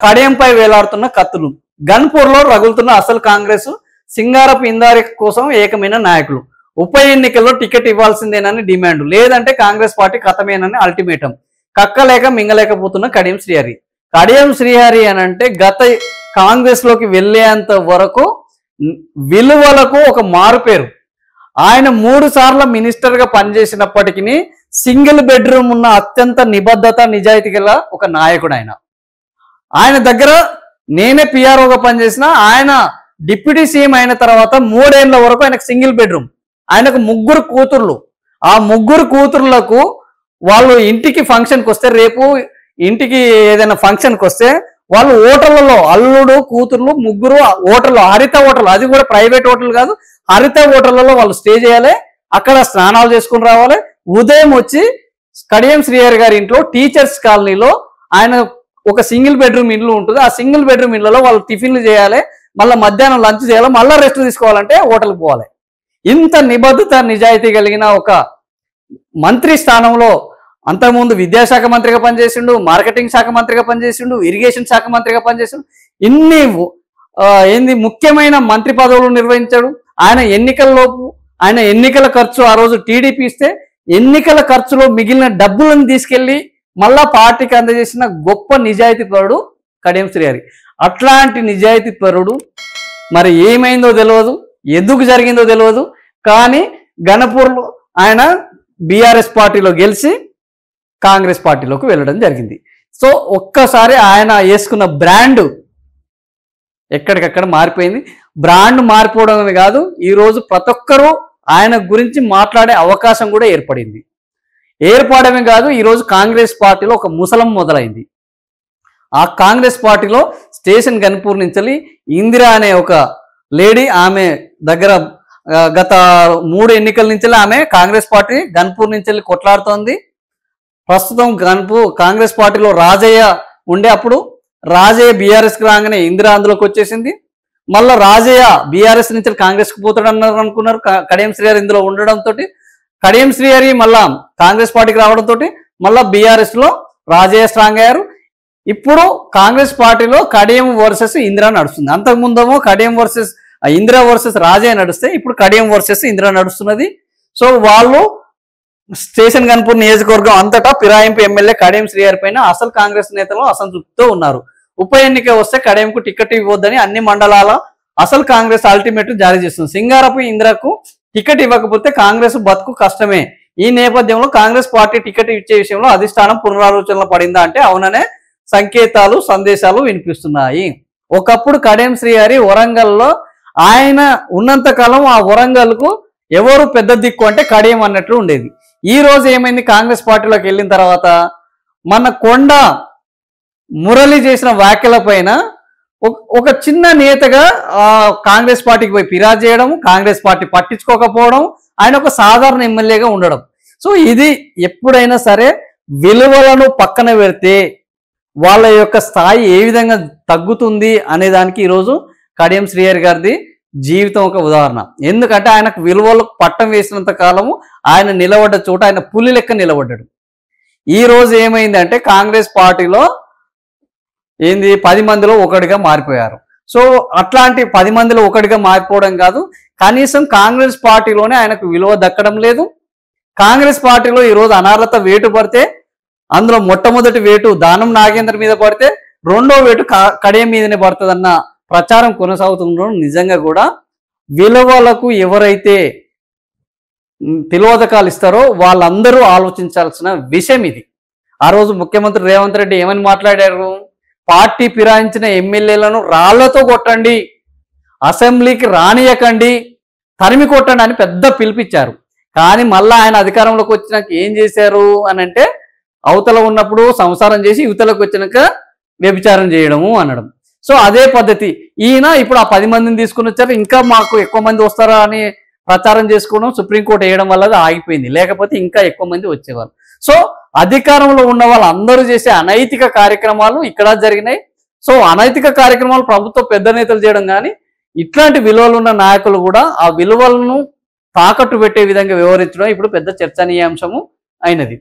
కడియంపై వేలాడుతున్న కత్తులు, గన్పూర్లో రగులుతున్న అసలు కాంగ్రెస్, సింగారపు ఇందారి కోసం ఏకమైన నాయకులు, ఉప ఎన్నికల్లో టికెట్ ఇవ్వాల్సిందేనని డిమాండ్, లేదంటే కాంగ్రెస్ పార్టీ కథమేనని అల్టిమేటం, కక్కలేక మింగలేకపోతున్న కడియం శ్రీహరి. కడియం శ్రీహరి అని అంటే గత కాంగ్రెస్ లోకి వెళ్లేంత వరకు విలువలకు ఒక మారు పేరు. ఆయన 3 సార్ల మినిస్టర్ గా పనిచేసినప్పటికీ సింగిల్ బెడ్రూమ్ ఉన్న అత్యంత నిబద్ధత నిజాయితీ గల ఒక నాయకుడు ఆయన దగ్గర నేనే పిఆర్ఓగా పనిచేసిన ఆయన డిప్యూటీ సీఎం అయిన తర్వాత 3 ఏళ్ల వరకు ఆయనకు సింగిల్ బెడ్రూమ్. ఆయనకు 3 కూతుర్లు. ఆ 3 కూతుర్లకు వాళ్ళు ఇంటికి ఫంక్షన్కి వస్తే, రేపు ఇంటికి ఏదైనా ఫంక్షన్కి వస్తే వాళ్ళు హోటళ్లలో అల్లుడు కూతుర్లు 3 హోటల్, హరిత హోటల్, అది కూడా ప్రైవేట్ హోటల్ కాదు, హరిత హోటళ్లలో వాళ్ళు స్టే చేయాలి, అక్కడ స్నానాలు చేసుకుని రావాలి. ఉదయం వచ్చి కడియం శ్రీహరి గారి ఇంట్లో టీచర్స్ కాలనీలో ఆయన ఒక సింగిల్ బెడ్రూమ్ ఇల్లు ఉంటుంది. ఆ సింగిల్ బెడ్రూమ్ ఇళ్లలో వాళ్ళు టిఫిన్లు చేయాలి, మళ్ళీ మధ్యాహ్నం లంచ్ చేయాలి, మళ్ళీ రెస్ట్ తీసుకోవాలంటే హోటల్కి పోవాలి. ఇంత నిబద్ధత నిజాయితీ కలిగిన ఒక మంత్రి స్థానంలో అంతకుముందు విద్యాశాఖ మంత్రిగా పనిచేసిండు, మార్కెటింగ్ శాఖ మంత్రిగా పనిచేసిండు, ఇరిగేషన్ శాఖ మంత్రిగా పనిచేసిండు. ఇన్ని ముఖ్యమైన మంత్రి పదవులు నిర్వహించాడు. ఆయన ఎన్నికల ఖర్చు ఆ రోజు టీడీపీ ఇస్తే ఎన్నికల ఖర్చులో మిగిలిన డబ్బులను తీసుకెళ్లి మళ్ళా పార్టీకి అందజేసిన గొప్ప నిజాయితీ పరుడు కడియం శ్రీహరి. అట్లాంటి నిజాయితీ పరుడు మరి ఏమైందో తెలియదు, ఎందుకు జరిగిందో తెలియదు, కానీ గణపూర్లో ఆయన బీఆర్ఎస్ పార్టీలో గెలిచి కాంగ్రెస్ పార్టీలోకి వెళ్ళడం జరిగింది. సో ఒక్కసారి ఆయన వేసుకున్న బ్రాండ్ ఎక్కడికక్కడ మారిపోయింది. బ్రాండ్ మారిపోవడమే కాదు, ఈరోజు ప్రతి ఒక్కరూ ఆయన గురించి మాట్లాడే అవకాశం కూడా ఏర్పడమే కాదు, ఈరోజు కాంగ్రెస్ పార్టీలో ఒక ముసలం మొదలైంది. ఆ కాంగ్రెస్ పార్టీలో స్టేషన్ గన్పూర్ నుంచి ఇందిరా అనే ఒక లేడీ, ఆమె దగ్గర గత 3 ఎన్నికల నుంచి ఆమె కాంగ్రెస్ పార్టీ గన్పూర్ నుంచి కొట్లాడుతోంది. ప్రస్తుతం కాంగ్రెస్ పార్టీలో రాజయ్య ఉండే, అప్పుడు రాజయ్య బీఆర్ఎస్కి రాగానే ఇందిరా అందులోకి వచ్చేసింది. మళ్ళీ రాజయ్య బీఆర్ఎస్ నుంచి కాంగ్రెస్కి పోతాడన్నారు అనుకున్నారు. కడియం శ్రీహరి ఇందులో ఉండడంతో కడియం శ్రీహరి మళ్ళా కాంగ్రెస్ పార్టీకి రావడంతో మళ్ళా బీఆర్ఎస్ లో రాజయ్య స్ట్రాంగ్ అయ్యారు. ఇప్పుడు కాంగ్రెస్ పార్టీలో కడియం వర్సెస్ ఇందిరా నడుస్తుంది. అంతకుముందేమో కడియం వర్సెస్ ఇందిరా వర్సెస్ రాజయ్య నడుస్తే, ఇప్పుడు కడియం వర్సెస్ ఇందిరా నడుస్తున్నది. సో వాళ్ళు స్టేషన్ గన్పూర్ నియోజకవర్గం అంతటా ఫిరాయింపు ఎమ్మెల్యే కడియం శ్రీహరి పైన అసలు కాంగ్రెస్ నేతలు అసంతృప్తితో ఉన్నారు. ఉప ఎన్నిక వస్తే కడియంకు టికెట్ ఇవ్వద్దని అన్ని మండలాల అసలు కాంగ్రెస్ అల్టిమేటం జారీ చేస్తుంది. సింగారపు ఇందిరకు టికెట్ ఇవ్వకపోతే కాంగ్రెస్ బతుకు కష్టమే. ఈ నేపథ్యంలో కాంగ్రెస్ పార్టీ టికెట్ ఇచ్చే విషయంలో అధిష్టానం పునరాలోచనలో పడిందా అంటే అవుననే సంకేతాలు సందేశాలు వినిపిస్తున్నాయి. ఒకప్పుడు కడియం శ్రీహరి వరంగల్లో ఆయన ఉన్నంత కాలం ఆ వరంగల్కు ఎవరు పెద్ద దిక్కు అంటే కడియం అన్నట్లు ఉండేది. ఈ రోజు ఏమైంది, కాంగ్రెస్ పార్టీలోకి వెళ్ళిన తర్వాత మన కొండ మురళి చేసిన వ్యాఖ్యల పైన ఒక చిన్న నేతగా కాంగ్రెస్ పార్టీకి పోయి ఫిర్యాదు చేయడం, కాంగ్రెస్ పార్టీ పట్టించుకోకపోవడం, ఆయన ఒక సాధారణ ఎమ్మెల్యేగా ఉండడం. సో ఇది ఎప్పుడైనా సరే విలువలను పక్కన పెడితే వాళ్ళ యొక్క స్థాయి ఏ విధంగా తగ్గుతుంది అనే దానికి ఈరోజు కడియం శ్రీహరి గారిది జీవితం ఒక ఉదాహరణ. ఎందుకంటే ఆయనకు విలువలకు పట్టం వేసినంత కాలము ఆయన నిలబడ్డ చోట ఆయన పులి లెక్క నిలబడ్డాడు. ఈ రోజు ఏమైందంటే కాంగ్రెస్ పార్టీలో 10 మందిలో ఒకటిగా మారిపోయారు. సో అట్లాంటి 10 మందిలో ఒకటిగా మారిపోవడం కాదు, కనీసం కాంగ్రెస్ పార్టీలోనే ఆయనకు విలువ దక్కడం లేదు. కాంగ్రెస్ పార్టీలో ఈరోజు అనర్హత వేటు పడితే అందులో మొట్టమొదటి వేటు దానం నాగేంద్ర మీద పడితే రెండో వేటు కడియం మీదనే పడుతుందన్న ప్రచారం కొనసాగుతుండడం నిజంగా కూడా విలువలకు ఎవరైతే తిలోదకాలు ఇస్తారో వాళ్ళందరూ ఆలోచించాల్సిన విషయం ఇది. ఆ రోజు ముఖ్యమంత్రి రేవంత్ రెడ్డి ఏమని మాట్లాడారు, పార్టీ ఫిరాయించిన ఎమ్మెల్యేలను రాళ్లతో కొట్టండి, అసెంబ్లీకి రానియకండి, తరిమి కొట్టండి అని పెద్ద పిలిపించారు. కానీ మళ్ళీ ఆయన అధికారంలోకి వచ్చినాక ఏం చేశారు అని అంటే అవతల ఉన్నప్పుడు సంసారం చేసి యువతలకు వచ్చినాక వ్యభిచారం చేయడము అనడం. సో అదే పద్ధతి ఈయన ఇప్పుడు ఆ 10 మందిని తీసుకుని వచ్చారు. ఇంకా మాకు ఎక్కువ మంది వస్తారా అని ప్రచారం చేసుకోవడం సుప్రీంకోర్టు వేయడం వల్ల ఆగిపోయింది, లేకపోతే ఇంకా ఎక్కువ మంది వచ్చేవారు. సో అధికారంలో ఉన్న వాళ్ళందరూ చేసే అనైతిక కార్యక్రమాలు ఇక్కడ జరిగినాయి. సో అనైతిక కార్యక్రమాలు ప్రభుత్వ పెద్ద నేతలు చేయడం కానీ ఇట్లాంటి విలువలు ఉన్న నాయకులు కూడా ఆ విలువలను తాకట్టు పెట్టే విధంగా వ్యవహరించడం ఇప్పుడు పెద్ద చర్చనీయాంశము అయినది.